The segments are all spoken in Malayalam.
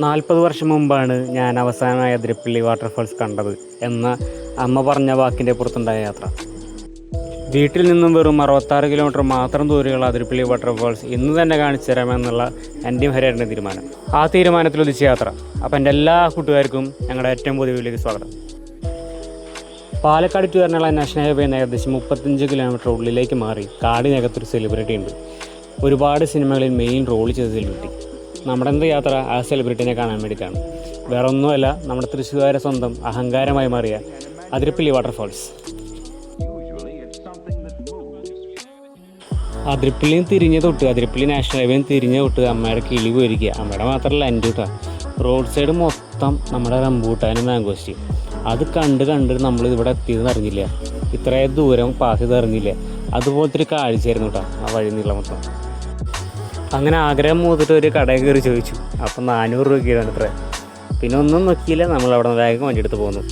40 വർഷം മുമ്പാണ് ഞാൻ അവസാനമായി അതിരപ്പള്ളി വാട്ടർഫാൾസ് കണ്ടത് എന്ന അമ്മ പറഞ്ഞ വാക്കിൻ്റെ പുറത്തുണ്ടായ യാത്ര. വീട്ടിൽ നിന്നും വെറും 66 കിലോമീറ്റർ മാത്രം ദൂരെയുള്ള അതിരപ്പള്ളി വാട്ടർഫാൾസ് ഇന്ന് തന്നെ കാണിച്ചു തരാമെന്നുള്ള എൻ്റെയും ഹരിയേട്ടൻ്റെ തീരുമാനം. ആ തീരുമാനത്തിൽ ഉദിച്ച യാത്ര. അപ്പോൾ എൻ്റെ എല്ലാ കൂട്ടുകാർക്കും ഞങ്ങളുടെ ഏറ്റവും പുതിയ വീട്ടിലേക്ക് സ്വാഗതം. Palakkad to Ernakulam national highway ഏകദേശം 35 കിലോമീറ്റർ ഉള്ളിലേക്ക് മാറി കാടിനകത്തൊരു സെലിബ്രിറ്റി ഉണ്ട്. ഒരുപാട് സിനിമകളിൽ മെയിൻ റോൾ ചെയ്ത സെലിബ്രിറ്റി. നമ്മുടെ എന്ത് യാത്ര ആ സെലിബ്രിറ്റിനെ കാണാൻ വേണ്ടിയിട്ടാണ്. വേറെ ഒന്നുമല്ല, നമ്മുടെ തൃശ്ശൂരെ സ്വന്തം അഹങ്കാരമായി മാറിയ അതിരപ്പള്ളി വാട്ടർഫാൾസ്. അതിരപ്പള്ളിയും തിരിഞ്ഞ തൊട്ട് അതിരപ്പള്ളി നാഷണൽ ഹൈവേയും തിരിഞ്ഞ തൊട്ട് അമ്മയുടെ കിളി പോയിരിക്കുക. അമ്മയുടെ മാത്രമല്ല എൻ്റെ കേട്ടോ. റോഡ് സൈഡ് മൊത്തം നമ്മുടെ റംബൂട്ടാനും മാങ്കോസ്റ്റിയും. അത് കണ്ട് നമ്മൾ ഇവിടെ എത്തിയതെന്ന് അറിഞ്ഞില്ല. ഇത്രയും ദൂരം പാസ് ചെയ്ത് അറിഞ്ഞില്ല. അതുപോലത്തെ ഒരു കാഴ്ചയായിരുന്നു കേട്ടോ ആ വഴി നീളം മൊത്തം. അങ്ങനെ ആഗ്രഹം മൂത്തിട്ട് ഒരു കടയിൽ കയറി ചോദിച്ചു. അപ്പം 400 രൂപയ്ക്കാണ് ഇത്ര. പിന്നെ ഒന്നും നോക്കിയില്ല, നമ്മളവിടെ നിന്ന് വേഗം വണ്ടി എടുത്ത് പോന്നു.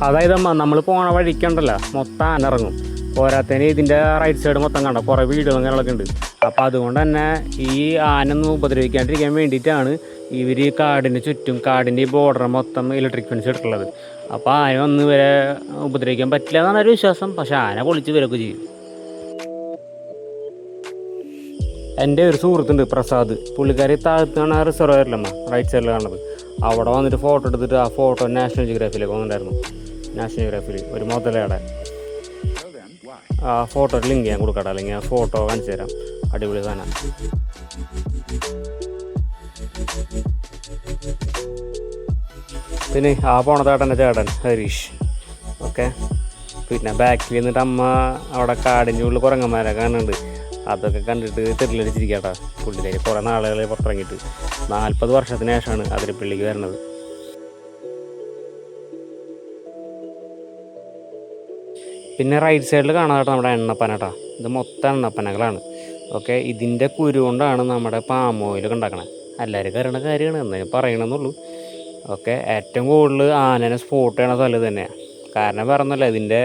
അതായത് നമ്മൾ പോണ വഴിക്കുണ്ടല്ലോ മൊത്തം ആനിറങ്ങും. പോരാത്തതിന് ഇതിൻ്റെ റൈറ്റ് സൈഡ് മൊത്തം കണ്ടോ കുറേ വീടുകളും കാര്യങ്ങളൊക്കെ ഉണ്ട്. അപ്പോൾ അതുകൊണ്ട് തന്നെ ഈ ആനൊന്നും ഉപദ്രവിക്കാണ്ടിരിക്കാൻ വേണ്ടിയിട്ടാണ് ഇവർ കാടിന് ചുറ്റും കാടിൻ്റെ ഈ ബോർഡർ മൊത്തം ഇലക്ട്രിക് ഫെൻസ് ഇട്ടിട്ടുള്ളത്. അപ്പോൾ ആന ഒന്നും ഇവരെ ഉപദ്രവിക്കാൻ പറ്റില്ല എന്നാണ് ഒരു വിശ്വാസം. പക്ഷേ ആന പൊളിച്ച് വരൊക്കെ ചെയ്യും. എൻ്റെ ഒരു സുഹൃത്തുണ്ട് പ്രസാദ്. പുള്ളിക്കാരി താഴത്താണ് റിസർവയറിലമ്മ റൈറ്റ് സൈഡിൽ കാണുന്നത്. അവിടെ വന്നിട്ട് ഫോട്ടോ എടുത്തിട്ട് ആ ഫോട്ടോ നാഷണൽ ജിയോഗ്രാഫിയിലേക്ക് വന്നിട്ടുണ്ടായിരുന്നു. നാഷണൽ ജിയോഗ്രാഫിയിൽ ഒരു മുതലയുടെ ആ ഫോട്ടോ ലിങ്ക് ഞാൻ കൊടുക്കട്ടെ, അല്ലെങ്കിൽ ആ ഫോട്ടോ കാണിച്ചു തരാം. അടിപൊളി സാധനം. പിന്നെ ആ പോണതാട്ടൻ്റെ ചേട്ടൻ ഹരീഷ്. ഓക്കെ, പിന്നെ ബാക്കിൽ നിന്നിട്ട് അമ്മ അവിടെ കാടിൻ്റെ ഉള്ളിൽ കുരങ്ങന്മാരെ കാണുന്നുണ്ട്. അതൊക്കെ കണ്ടിട്ട് തെറ്റിലടിച്ചിരിക്കട്ടാ പുള്ളിക്കാരി. കുറേ നാളുകൾ പുറത്തിറങ്ങിയിട്ട് 40 വർഷത്തിന് ശേഷമാണ് അതിരപ്പള്ളിക്ക് വരുന്നത്. പിന്നെ റൈറ്റ് സൈഡിൽ കാണാതെ നമ്മുടെ എണ്ണപ്പന കേട്ടോ. ഇത് മൊത്തം എണ്ണപ്പനകളാണ്. ഓക്കെ, ഇതിൻ്റെ കുരു കൊണ്ടാണ് നമ്മുടെ പാം ഓയിലൊക്കെ ഉണ്ടാക്കണത്. എല്ലാവരും കയറണ കാര്യമാണ്, എന്നതിന് പറയണമെന്നുള്ളൂ. ഓക്കെ, ഏറ്റവും കൂടുതൽ ആനനെ സ്പോട്ട് ചെയ്യണ സ്ഥലം തന്നെയാണ്. കാരണം വേറെ ഒന്നുമല്ല, ഇതിൻ്റെ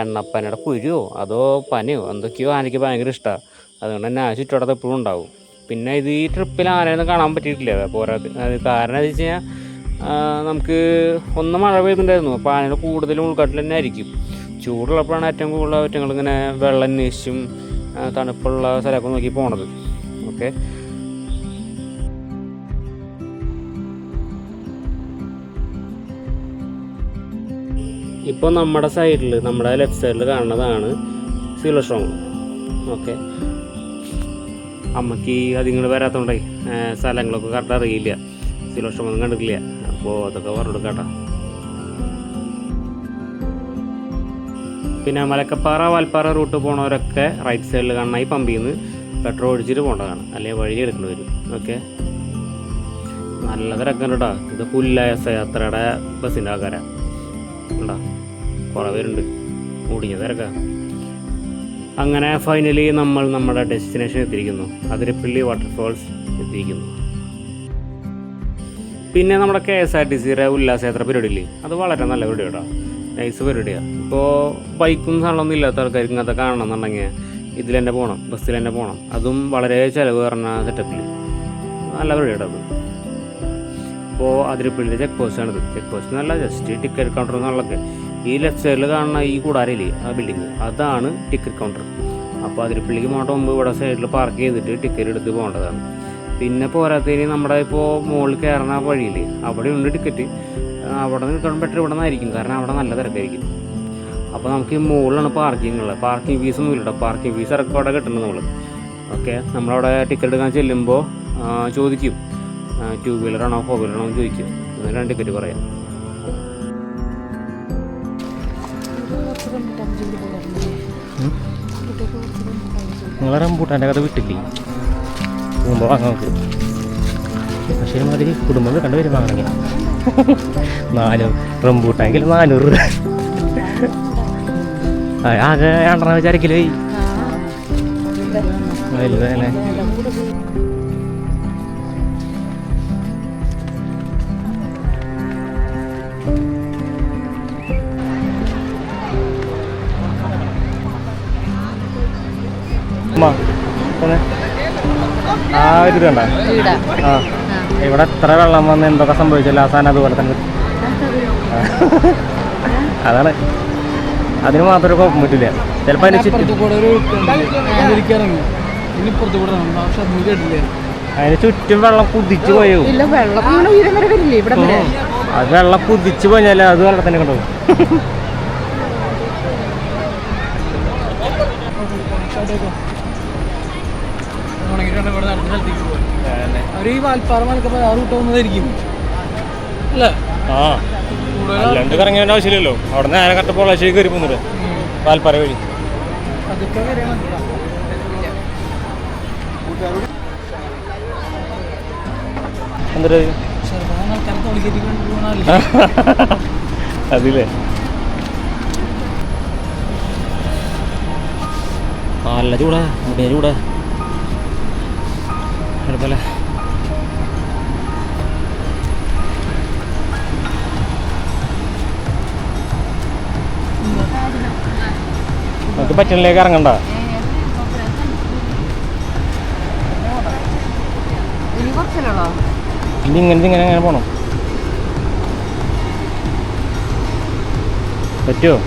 എണ്ണപ്പനയുടെ കുരുവോ അതോ പനയോ എന്തൊക്കെയോ ആനയ്ക്ക് ഭയങ്കര ഇഷ്ടമാണ്. അതുകൊണ്ട് തന്നെ ആ ചുറ്റോടത്ത് എപ്പോഴും ഉണ്ടാവും. പിന്നെ ഇത് ഈ ട്രിപ്പിൽ ആനയൊന്നും കാണാൻ പറ്റിയിട്ടില്ല. പോരാത് കാരണം എന്ന് വെച്ച് കഴിഞ്ഞാൽ നമുക്ക് ഒന്ന് മഴ പെയ്തിട്ടുണ്ടായിരുന്നു. അപ്പോൾ ആനയുടെ കൂടുതലും ഉൾക്കാട്ടിൽ തന്നെ ആയിരിക്കും. ചൂടുള്ളപ്പോഴാണ് ഏറ്റവും കൂടുതൽ ഒറ്റങ്ങളിങ്ങനെ വെള്ളം അന്വേഷിച്ചും തണുപ്പുള്ള സ്ഥലമൊക്കെ നോക്കി പോണത്. ഓക്കെ, ഇപ്പോൾ നമ്മുടെ സൈഡിൽ നമ്മുടെ ലെഫ്റ്റ് സൈഡിൽ കാണുന്നതാണ് സിൽവർ സ്ട്രോങ്. ഓക്കെ, അമ്മയ്ക്ക് അതിങ്ങൾ വരാത്തതുകൊണ്ടേ സ്ഥലങ്ങളൊക്കെ കറക്റ്റ് അറിയില്ല. സിൽവർ സ്ട്രോങ് ഒന്നും കണ്ടിട്ടില്ല. അപ്പോൾ അതൊക്കെ പറഞ്ഞു കേട്ടോ. പിന്നെ മലക്കപ്പാറ വാൽപ്പാറ റൂട്ട് പോണവരൊക്കെ റൈറ്റ് സൈഡിൽ കാണുന്ന ഈ പമ്പിൽ നിന്ന് പെട്രോൾ ഒഴിച്ചിട്ട് പോകേണ്ടതാണ്, അല്ലെങ്കിൽ വഴി എടുക്കേണ്ടി വരും. ഓക്കെ, നല്ല തിരക്കുണ്ട് കേട്ടോ. ഇത് പുല്ലായസ യാത്രയുടെ ബസ്സിൻ്റെ ആൾക്കാരാണ് ഉണ്ടോ, കുറേ പേരുണ്ട്. മുടിഞ്ഞ തിരക്ക. അങ്ങനെ ഫൈനലി നമ്മൾ നമ്മുടെ ഡെസ്റ്റിനേഷൻ എത്തിയിരിക്കുന്നു. അതിരപ്പള്ളി വാട്ടർഫാൾസ് എത്തിയിരിക്കുന്നു. പിന്നെ നമ്മുടെ KSRTCയുടെ ഉല്ലാസയാത്ര പരിപാടിയില്ലേ, അത് വളരെ നല്ല പരിപാടിയാണ്, നൈസ് പരിപാടിയാണ്. ഇപ്പോൾ ബൈക്കും സാധനമൊന്നും ഇല്ലാത്ത ആൾക്കാർക്ക് ഇങ്ങനത്തെ കാണണമെന്നുണ്ടെങ്കിൽ ഇതിൽ തന്നെ പോകണം, ബസ്സിൽ തന്നെ പോകണം. അതും വളരെ ചിലവ് പറഞ്ഞ സെറ്റപ്പിൽ നല്ല പരിപാടിയാണ് അത്. ഇപ്പോൾ അതിരപ്പള്ളിയിലെ ചെക്ക് പോസ്റ്റാണിത്. ചെക്ക് പോസ്റ്റ് എന്നല്ല, ജസ്റ്റ് ടിക്കറ്റ് കൗണ്ടർ എന്നുള്ളതൊക്കെ. ഈ ലെഫ്റ്റ് സൈഡിൽ കാണുന്ന ഈ കൂടാരയില്ലേ ആ ബിൽഡിങ്, അതാണ് ടിക്കറ്റ് കൗണ്ടർ. അപ്പോൾ അതിരപ്പള്ളിക്ക് പോകേണ്ട മുമ്പ് ഇവിടെ സൈഡിൽ പാർക്ക് ചെയ്തിട്ട് ടിക്കറ്റ് എടുത്ത് പോകേണ്ടതാണ്. പിന്നെ പോരാത്തതിന് നമ്മുടെ ഇപ്പോൾ മുകളിൽ കയറുന്ന വഴിയില്ലേ അവിടെ ഉണ്ട് ടിക്കറ്റ്. അവിടെ നിൽക്കണം ബെറ്റർ ഇവിടെ നിന്നായിരിക്കും, കാരണം അവിടെ നല്ല തിരക്കായിരിക്കും. അപ്പോൾ നമുക്ക് ഈ മുകളിലാണ് പാർക്കിംഗ് ഉള്ളത്. പാർക്കിംഗ് ഫീസൊന്നും ഇല്ല. പാർക്കിംഗ് ഫീസ് ഇറക്കി അവിടെ കിട്ടുന്നത് നമ്മൾ. ഓക്കെ, നമ്മളവിടെ ടിക്കറ്റ് എടുക്കാൻ ചെല്ലുമ്പോൾ ചോദിക്കും 2 വീലറാണോ 4 വീലറാണോ എന്ന് ചോദിക്കും. എന്നിട്ടാണ് ടിക്കറ്റ് പറയാം. നിങ്ങളെ റംബൂട്ടാൻ്റെ കഥ വിട്ടില്ലേ പോകുമ്പോൾ വാങ്ങാൻ നോക്ക്. പക്ഷേ മാതിരി കുടുംബം കണ്ടുവരും വാങ്ങണമെങ്കിൽ 4 റംബൂട്ടാണെങ്കിൽ 400 രൂപ. ആകെ 2 വിചാരിക്കലോ വലുതല്ലേ. ആ ഒരു ഇതുണ്ടോ? ആ ഇവിടെ എത്ര വെള്ളം വന്ന് എന്തൊക്കെ സംഭവിച്ചല്ലോ അവസാനം അതുപോലെ തന്നെ അതാണ്. അതിന് മാത്രം ഒരു കുഴപ്പം പറ്റില്ല. ചിലപ്പോൾ അതിന് ചുറ്റും അതിന് ചുറ്റും വെള്ളം കുതിച്ചു പോയോ. അത് വെള്ളം കുതിച്ചു പോയാലേ അത് വെള്ളത്തിനെ കൊണ്ടുപോകും. അവര് ഈ വാൽപ്പാറ മലക്കപ്പോ ആ റൂട്ട് വന്നതായിരിക്കും അല്ലേ? ആ അല്ലാണ്ട് കറങ്ങേണ്ട ആവശ്യമില്ലല്ലോ. അവിടെ നിന്ന് നേരെ കറക്റ്റ് പൊള്ളാശ്ശേരി കയറി പോകുന്നുണ്ട് വാൽപ്പാറ വഴി. അതൊക്കെ എന്തൊരു അതില്ലേ നല്ല ചൂടാ, മുടിയ ചൂടാ കുഴപ്പമില്ല. നമുക്ക് പറ്റണിലേക്ക് ഇറങ്ങണ്ട. ഇനി ഇങ്ങനെ അങ്ങനെ പോണം. പറ്റുമോ?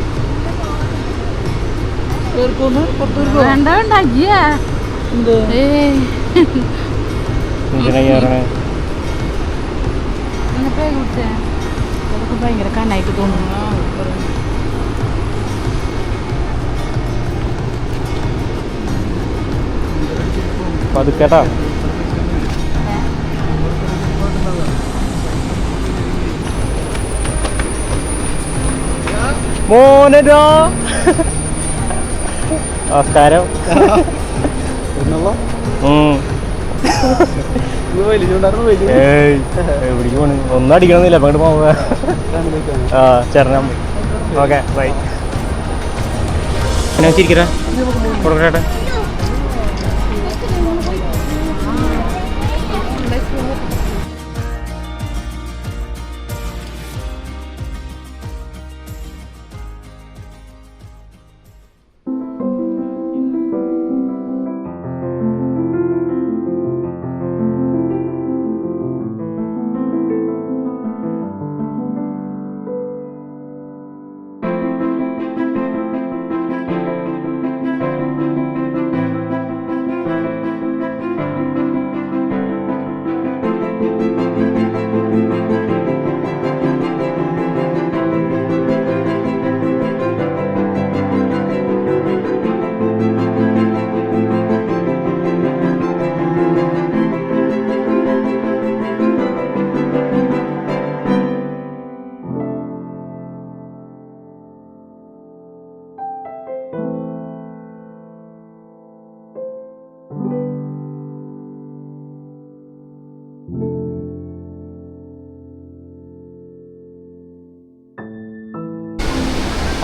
ഭയങ്കര കനായിട്ട് തോന്നുന്നു. പതുക്കേട്ടാ. മോനോ നമസ്കാരം. എവിടേക്ക് പോണ്? ഒന്നും അടിക്കണമെന്നില്ല. അപ്പം അങ്ങോട്ട് പോവാ. ആ ചേട്ടനാ. Okay bye. പിന്നെ വെച്ചിരിക്കരാ കൊടുക്കട്ടെ.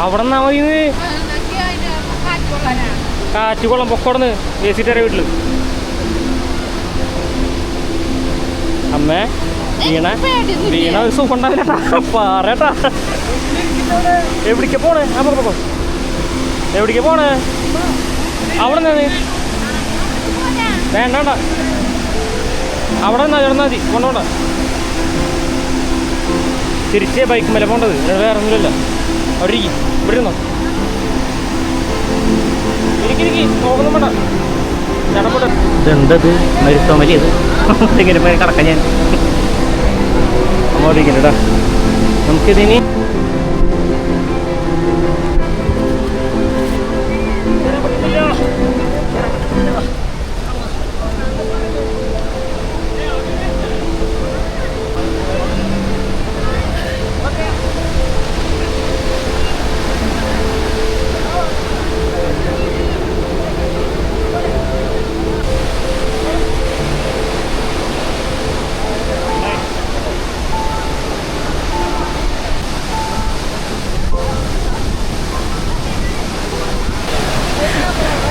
അവിടെ നിന്നാ മതി. കാറ്റ് കൊള്ളം പൊക്കോടന്ന് വേസിട്ടേറെ വീട്ടില്. അമ്മേ വീണ ഒരു സുഖം ഉണ്ടാവില്ലട്ടാ. പറയട്ടാ. എവിടേക്ക് പോണേ? എവിടേക്ക് പോണേ? അവിടെ നിന്നേ വേണ്ട അവിടെ നിന്നാ ചേർന്നാ മതി. കൊണ്ടോണ്ട. തിരിച്ചേ ബൈക്ക് മേലെ പോണ്ടത്. വേറെ ഒന്നുമില്ല. അവിടെ ഇരിക്കും. ഇവിടെ ഇരുന്നോ. നോക്കൊന്നും വേണ്ട. ഇതെന്തത് മരുത്തോമലി അത് ഇങ്ങനെ പോയി കിടക്കാം ഞാൻ. അങ്ങോട്ട് ഇരിക്കണ്ടാ. നമുക്കിതിനി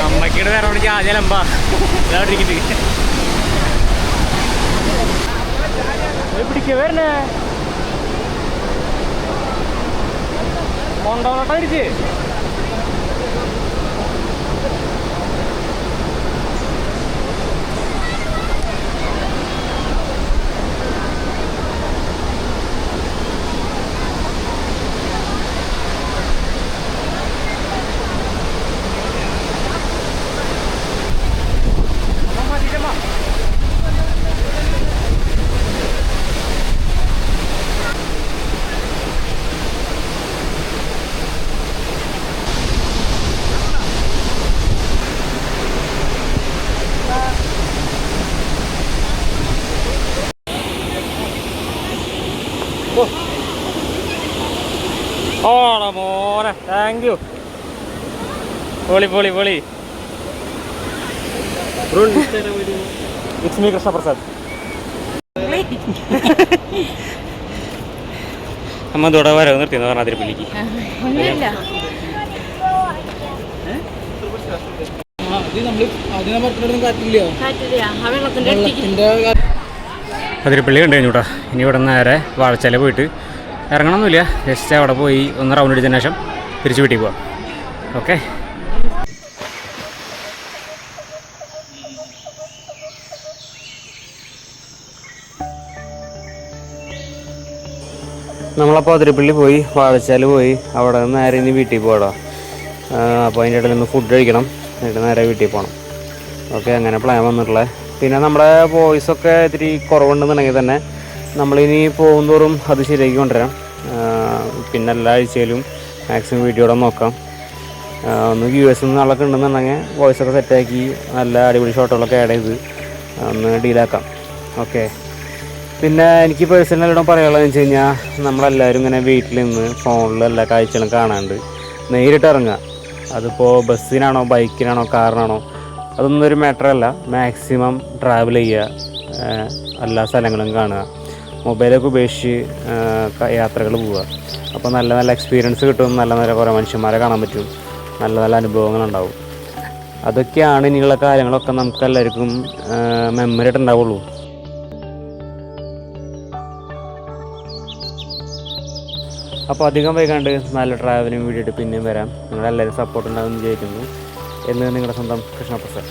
അമ്മക്കിടെ വേറെ വിളിച്ചാൽ ആദ്യം പിടിക്കുക വരണേ. കൊണ്ടോട്ടാ തിരിച്ച്. ഓടാ മോനെ, താങ്ക് യു. പൊളി പൊളി പൊളി. It's me Krishnaprasad. അമ്മ ഇതോടെ വരവ് നിർത്തിയെന്ന് പറഞ്ഞാൽ അതിരപ്പള്ളിക്ക്. ഒന്നുമില്ല. നമ്മൾ അതിനെ പറഞ്ഞിട്ടൊന്നും കാറ്റില്ല. കാറ്റില്ല. ആ വെള്ളത്തിന്റെ അടുത്തേക്ക് വെള്ളത്തിന്റെ അതിരപ്പള്ളി കണ്ടു കഴിഞ്ഞു കേട്ടോ. ഇനി ഇവിടെ നേരെ വാഴച്ചാല പോയിട്ട് ഇറങ്ങണമെന്നില്ല, ജസ്റ്റ് അവിടെ പോയി ഒന്ന് റൗണ്ട് അടിച്ചതിന് ശേഷം തിരിച്ച് വീട്ടിൽ പോവാം. ഓക്കെ. നമ്മളപ്പോൾ അതിരപ്പള്ളി പോയി, വാഴച്ചാൽ പോയി, അവിടെ നിന്ന് നേരെ ഇനി വീട്ടിൽ പോകാം. അപ്പോൾ അതിൻ്റെ ഇടയിൽ നിന്ന് ഫുഡ് കഴിക്കണം, എന്നിട്ട് നേരെ വീട്ടിൽ പോകണം. ഓക്കെ, അങ്ങനെ പ്ലാൻ വന്നിട്ടുള്ളത്. പിന്നെ നമ്മുടെ വോയിസൊക്കെ ഇത്തിരി കുറവുണ്ടെന്നുണ്ടെങ്കിൽ തന്നെ നമ്മളിനി പോകുന്തോറും അത് ശരിയാക്കി കൊണ്ടുവരാം. പിന്നെ എല്ലാ ആഴ്ചയിലും മാക്സിമം വീഡിയോടെ നോക്കാം. ഒന്ന് US നിന്നൊക്കെ ഉണ്ടെന്നുണ്ടെങ്കിൽ വോയിസൊക്കെ സെറ്റാക്കി നല്ല അടിപൊളി ഷോട്ടുകളൊക്കെ ആഡ് ചെയ്ത് ഒന്ന് ഡീലാക്കാം. ഓക്കെ. പിന്നെ എനിക്ക് പേഴ്സണലായിട്ടും പറയാനുള്ളതെന്ന് വെച്ച് കഴിഞ്ഞാൽ നമ്മളെല്ലാവരും ഇങ്ങനെ വീട്ടിൽ നിന്ന് ഫോണിൽ എല്ലാ കാഴ്ചകളും കാണാണ്ട് നേരിട്ട് ഇറങ്ങുക. അതിപ്പോൾ ബസ്സിനാണോ ബൈക്കിനാണോ കാറിനാണോ അതൊന്നും ഒരു മാറ്ററല്ല. മാക്സിമം ട്രാവൽ ചെയ്യുക, എല്ലാ സ്ഥലങ്ങളും കാണുക, മൊബൈലൊക്കെ ഉപേക്ഷിച്ച് യാത്രകൾ പോവുക. അപ്പോൾ നല്ല നല്ല എക്സ്പീരിയൻസ് കിട്ടും, നല്ല നല്ല കുറേ മനുഷ്യന്മാരെ കാണാൻ പറ്റും, നല്ല നല്ല അനുഭവങ്ങളുണ്ടാവും. അതൊക്കെയാണ് ഇനിയുള്ള കാര്യങ്ങളൊക്കെ നമുക്ക് എല്ലാവർക്കും മെമ്മറി ആയിട്ട് ഉണ്ടാവുള്ളൂ. അപ്പോൾ അധികം വൈകാണ്ട് നല്ല ട്രാവലിംഗ് വീഡിയോ പിന്നെയും വരാം. നിങ്ങളെല്ലാവരും സപ്പോർട്ട് ഉണ്ടാകുമെന്ന് വിചാരിക്കുന്നു. എന്ന് നിങ്ങളുടെ സ്വന്തം കൃഷ്ണപ്രസാദ്.